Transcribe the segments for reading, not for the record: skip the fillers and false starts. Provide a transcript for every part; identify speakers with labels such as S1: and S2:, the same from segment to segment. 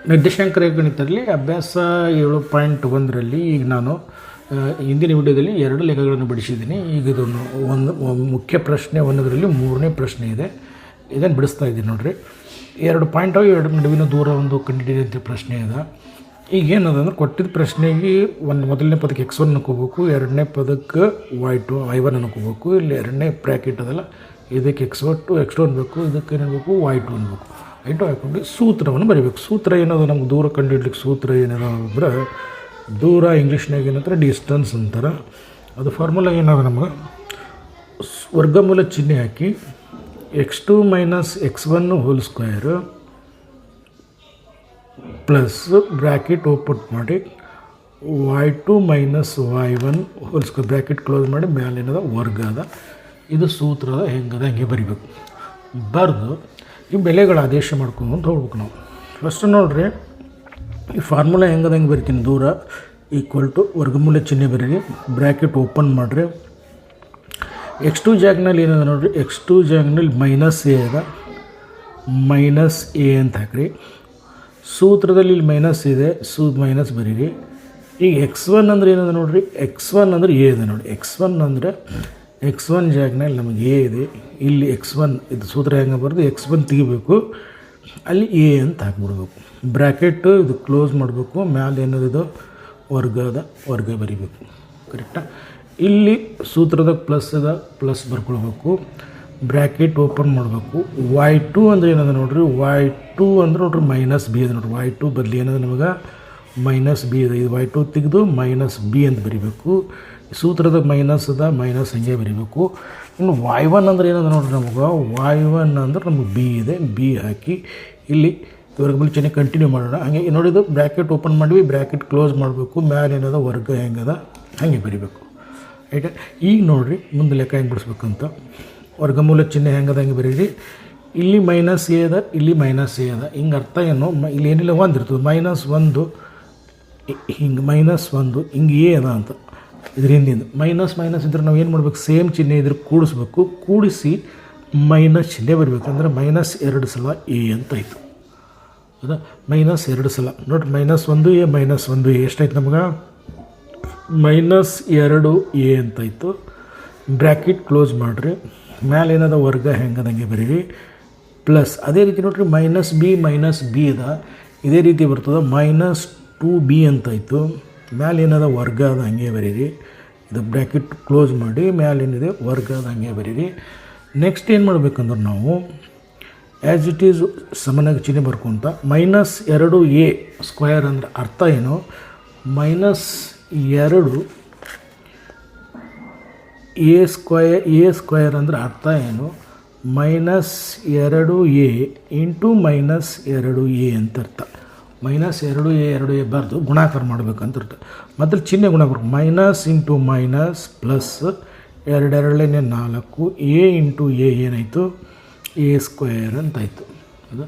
S1: ನಿರ್ದೇಶಾಂಕ ಗಣಿತದಲ್ಲಿ ಅಭ್ಯಾಸ 7.1ರಲ್ಲಿ ಈಗ ನಾನು ಹಿಂದಿನ ವಿಡಿಯೋದಲ್ಲಿ 2 ಲೆಕ್ಕಗಳನ್ನು ಬಿಡಿಸಿದ್ದೀನಿ. ಈಗ ಇದನ್ನು ಒಂದು ಮುಖ್ಯ ಪ್ರಶ್ನೆ ಒಂದರಲ್ಲಿ 3ನೇ ಪ್ರಶ್ನೆ ಇದೆ. ಇದನ್ನು ಬಿಡಿಸ್ತಾ ಇದ್ದೀನಿ ನೋಡಿರಿ. 2 ಪಾಯಿಂಟ್ 2 ನಡುವಿನ ದೂರ ಒಂದು ಕಂಡುಹಿಡಿಯುವಂಥ ಪ್ರಶ್ನೆ ಇದೆ. ಈಗ ಏನದಂದ್ರೆ ಕೊಟ್ಟಿದ್ದ ಪ್ರಶ್ನೆಗೆ ಮೊದಲನೇ ಪದಕ್ಕೆ x1 ಅನ್ಕೋಬೇಕು, ಎರಡನೇ ಪದಕ್ಕೆ y1 ಅನ್ಕೋಬೇಕು. ಇಲ್ಲಿ ಎರಡನೇ ಬ್ರ್ಯಾಕೆಟ್ ಅದಲ್ಲ, ಇದಕ್ಕೆ x2 ಅನ್ಬೇಕು, ಇದಕ್ಕೆ ಏನಾಗಬೇಕು y2 ಅನ್ಬೇಕು. ಐಟು ಹಾಕ್ಕೊಂಡು ಸೂತ್ರವನ್ನು ಬರೀಬೇಕು. ಸೂತ್ರ ಏನದು, ನಮ್ಗೆ ದೂರ ಕಂಡುಹಿಡ್ಲಿಕ್ಕೆ ಸೂತ್ರ ಏನದ ಅಂದ್ರೆ ದೂರ ಇಂಗ್ಲೀಷ್ನಾಗ ಏನಂತಾರೆ ಡಿಸ್ಟನ್ಸ್ ಅಂತಾರೆ. ಅದು ಫಾರ್ಮುಲಾ ಏನದ ನಮಗೆ ವರ್ಗಮೂಲ ಚಿಹ್ನೆ ಹಾಕಿ x2 - x1 whole square plus bracket open ಮಾಡಿ y2 - y1 whole square bracket close ಮಾಡಿ ಮ್ಯಾಲೇನದ ವರ್ಗ ಅದ. ಇದು ಸೂತ್ರದ ಹೆಂಗದ ಹಂಗೆ ಬರಿಬೇಕು. ಬರೆದು ಈ ಬೆಲೆಗಳ ಆದೇಶ ಮಾಡ್ಕೊಂಡು ಹೋಗ್ಬೇಕು ನಾವು. ಫಸ್ಟ್ ನೋಡಿರಿ, ಈ ಫಾರ್ಮುಲಾ ಹೆಂಗದ ಹೆಂಗೆ ಬರಿತೀನಿ. ದೂರ ಈಕ್ವಲ್ ಟು ವರ್ಗಮೂಲ ಚಿಹ್ನೆ ಬರೀರಿ, ಬ್ರ್ಯಾಕೆಟ್ ಓಪನ್ ಮಾಡಿರಿ. x2 ಜಾಗ್ನಲ್ಲಿ ಏನದ ನೋಡಿರಿ, x2 ಜಾಗ್ನಲ್ಲಿ -a ಅದ, -a ಅಂತ ಹಾಕ್ರಿ. ಸೂತ್ರದಲ್ಲಿ ಇಲ್ಲಿ ಮೈನಸ್ ಇದೆ, ಮೈನಸ್ ಬರೀರಿ. ಈಗ x1 ಅಂದ್ರೆ ಏನದ ನೋಡಿರಿ, x1 ಅಂದ್ರೆ a ಇದೆ ನೋಡಿ. x1 ಅಂದರೆ x1 ಜಾಗ್ನಲ್ಲಿ ನಮಗೆ a ಇದೆ. ಇಲ್ಲಿ x1 ಇದು ಸೂತ್ರ ಹೆಂಗೆ ಬರೆದು x1 ತೆಗಿಬೇಕು, ಅಲ್ಲಿ a ಅಂತ ಹಾಕ್ಬಿಡ್ಬೇಕು. ಬ್ರ್ಯಾಕೆಟ್ ಇದು ಕ್ಲೋಸ್ ಮಾಡಬೇಕು, ಮ್ಯಾಲೆ ಏನದು ವರ್ಗ ಬರಿಬೇಕು. ಕರೆಕ್ಟಾ? ಇಲ್ಲಿ ಸೂತ್ರದ ಪ್ಲಸ್ ಅದ, ಪ್ಲಸ್ ಬರ್ಕೊಳ್ಬೇಕು. ಬ್ರ್ಯಾಕೆಟ್ ಓಪನ್ ಮಾಡಬೇಕು. y2 ಅಂದರೆ ಏನದ ನೋಡಿರಿ, y2 ಅಂದ್ರೆ ನೋಡ್ರಿ -b ಇದೆ ನೋಡ್ರಿ. y2 ಬದಲಿ ಏನದ ನಮಗೆ -b ಇದೆ. ಇದು y2 ತೆಗೆದು -b ಅಂತ ಬರಿಬೇಕು. ಸೂತ್ರದ ಮೈನಸ್ ಅದ, ಮೈನಸ್ ಹಂಗೆ ಬರಿಬೇಕು. ಇನ್ನು y1 ಅಂದ್ರೆ ಏನದ ನೋಡ್ರಿ, ನಮಗೆ y1 ಅಂದ್ರೆ ನಮಗೆ b ಇದೆ, b ಹಾಕಿ ಇಲ್ಲಿ ವರ್ಗಮೂಲ ಚಿಹ್ನೆ ಕಂಟಿನ್ಯೂ ಮಾಡೋಣ. ಹಾಗೆ ನೋಡಿದ್ದು ಬ್ರ್ಯಾಕೆಟ್ ಓಪನ್ ಮಾಡಿ ಬ್ರ್ಯಾಕೆಟ್ ಕ್ಲೋಸ್ ಮಾಡಬೇಕು. ಮ್ಯಾಲೆ ಏನದ ವರ್ಗ ಹೆಂಗದ ಹಾಗೆ ಬರಿಬೇಕು. ಆಯ್ತಾ? ಈಗ ನೋಡಿರಿ ಮುಂದೆ ಲೆಕ್ಕ ಹೆಂಗೆ ಬಿಡಿಸ್ಬೇಕಂತ. ವರ್ಗಮೂಲ ಚಿಹ್ನೆ ಹೆಂಗದ ಹಂಗೆ ಬರೀರಿ. ಇಲ್ಲಿ -a ಅದ, ಇಲ್ಲಿ -a ಅದ. ಹಿಂಗೆ ಅರ್ಥ ಏನು, ಇಲ್ಲಿ ಏನಿಲ್ಲ ಒಂದು ಇರ್ತದೆ, -1 ಹಿಂಗೆ -1 ಹಿಂಗೆ a ಅದ ಅಂತ. ಇದ್ರ ಹಿಂದಿಂದ ಮೈನಸ್ ಇದ್ರೆ ನಾವು ಏನು ಮಾಡ್ಬೇಕು, ಸೇಮ್ ಚಿಹ್ನೆ ಇದ್ರೆ ಕೂಡಿಸ್ಬೇಕು. ಕೂಡಿಸಿ ಮೈನಸ್ ಚಿಹ್ನೆ ಬರಬೇಕು. ಅಂದರೆ -2 ಸಲ a ಅಂತಾಯಿತು. ಹೌದಾ? -2 ಸಲ ನೋಡಿರಿ, -1a ಎಷ್ಟಾಯ್ತು ನಮ್ಗೆ, -2a ಅಂತಾಯಿತು. ಬ್ರ್ಯಾಕೆಟ್ ಕ್ಲೋಸ್ ಮಾಡಿರಿ. ಮ್ಯಾಲೆ ಏನದ ವರ್ಗ ಹೆಂಗದಂಗೆ ಬರೀರಿ. ಪ್ಲಸ್ ಅದೇ ರೀತಿ ನೋಡಿರಿ, -b ಅದ, ಇದೇ ರೀತಿ ಬರ್ತದೆ. -2b ಅಂತಾಯಿತು. ಮ್ಯಾಲೆ ಏನದ ವರ್ಗ ಅದ ಹಂಗೆ ಬರೀರಿ. ಇದು ಬ್ರ್ಯಾಕೆಟ್ ಕ್ಲೋಸ್ ಮಾಡಿ ಮ್ಯಾಲೆ ಏನಿದೆ ವರ್ಗ ಅದ ಹಂಗೆ ಬರೀರಿ. ನೆಕ್ಸ್ಟ್ ಏನು ಮಾಡ್ಬೇಕಂದ್ರೆ ನಾವು ಆ್ಯಸ್ ಇಟ್ ಈಸ್ ಸಮನಾಗಿ ಚಿಹ್ನೆ ಬರ್ಕೊಂತ -2a ಸ್ಕ್ವೇರ್ ಅಂದ್ರೆ ಅರ್ಥ ಏನು, -2 a ಸ್ಕ್ವೇರ್ ಅಂದ್ರೆ ಅರ್ಥ ಏನು, -2a ಇಂಟು -2a ಅಂತ ಅರ್ಥ. -2a ಬರೆದು ಗುಣಾಕಾರ ಮಾಡಬೇಕಂತ ಅರ್ಥ. ಮತ್ತು ಚಿಹ್ನೆ ಗುಣ ಬರ್ಬೇಕು. Minus into minus plus 2 4 a into a ಏನಾಯಿತು, a ಸ್ಕ್ವೇರ್ ಅಂತಾಯಿತು. ಅದು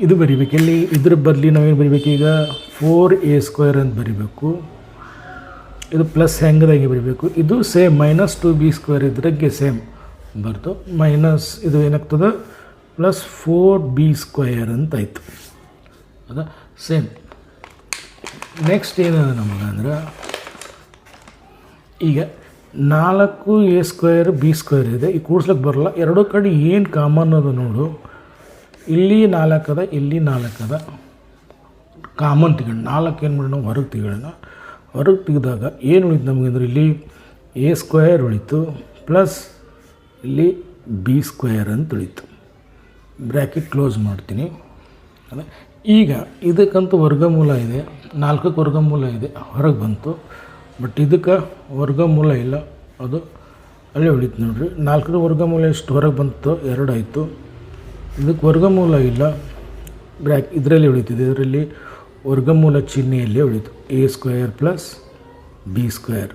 S1: ಇದು ಬರಿಬೇಕು. ಇಲ್ಲಿ ಇದ್ರ ಬದಲಿ ನಾವೇನು ಬರಿಬೇಕು, ಈಗ 4a² ಅಂತ ಬರಿಬೇಕು. ಇದು ಪ್ಲಸ್ ಹೆಂಗದಾಗಿ ಬರೀಬೇಕು. ಇದು ಸೇಮ್ -2b² ಇದ್ರಾಗೆ ಸೇಮ್ ಬರ್ತು. ಮೈನಸ್ ಇದು ಏನಾಗ್ತದೆ +4b² ಅಂತಾಯಿತು. ಅದ ಸೇಮ್. ನೆಕ್ಸ್ಟ್ ಏನದ ನಮಗೆ ಅಂದ್ರೆ, ಈಗ 4a² b² ಇದೆ. ಈ ಕೂಡ್ಸ್ಲಿಕ್ಕೆ ಬರಲ್ಲ. ಎರಡೂ ಕಡೆ ಏನು ಕಾಮನ್ ಅದ ನೋಡು. ಇಲ್ಲಿ 4 ಅದ, ಇಲ್ಲಿ 4 ಅದ. ಕಾಮನ್ ತೆಗೋಣ. 4 ಏನು ಮಾಡೋಣ, ಹೊರಗೆ ತೆಗೋಣ. ಹೊರಗೆ ತೆಗೆದಾಗ ಏನು ಉಳಿತು ನಮಗೆ ಅಂದರೆ, ಇಲ್ಲಿ a² ಉಳಿತು, ಪ್ಲಸ್ ಇಲ್ಲಿ b² ಅಂತ ಉಳಿತು. ಬ್ರ್ಯಾಕೆಟ್ ಕ್ಲೋಸ್ ಮಾಡ್ತೀನಿ. ಅದ ಈಗ ಇದಕ್ಕಂತೂ ವರ್ಗಮೂಲ ಇದೆ, 4ಕ್ಕೆ ವರ್ಗಮೂಲ ಇದೆ, ಹೊರಗೆ ಬಂತು. ಬಟ್ ಇದಕ್ಕೆ ವರ್ಗಮೂಲ ಇಲ್ಲ, ಅದು ಅಲ್ಲೇ ಉಳಿತು ನೋಡಿರಿ. 4ರ ವರ್ಗಮೂಲ ಎಷ್ಟು ಹೊರಗೆ ಬಂತು, 2 ಆಯಿತು. ಇದಕ್ಕೆ ವರ್ಗಮೂಲ ಇಲ್ಲ, ಇದರಲ್ಲಿ ಉಳಿತಿದೆ. ಇದರಲ್ಲಿ ವರ್ಗಮೂಲ ಚಿಹ್ನೆಯಲ್ಲೇ ಉಳಿತು, a² ಪ್ಲಸ್ b².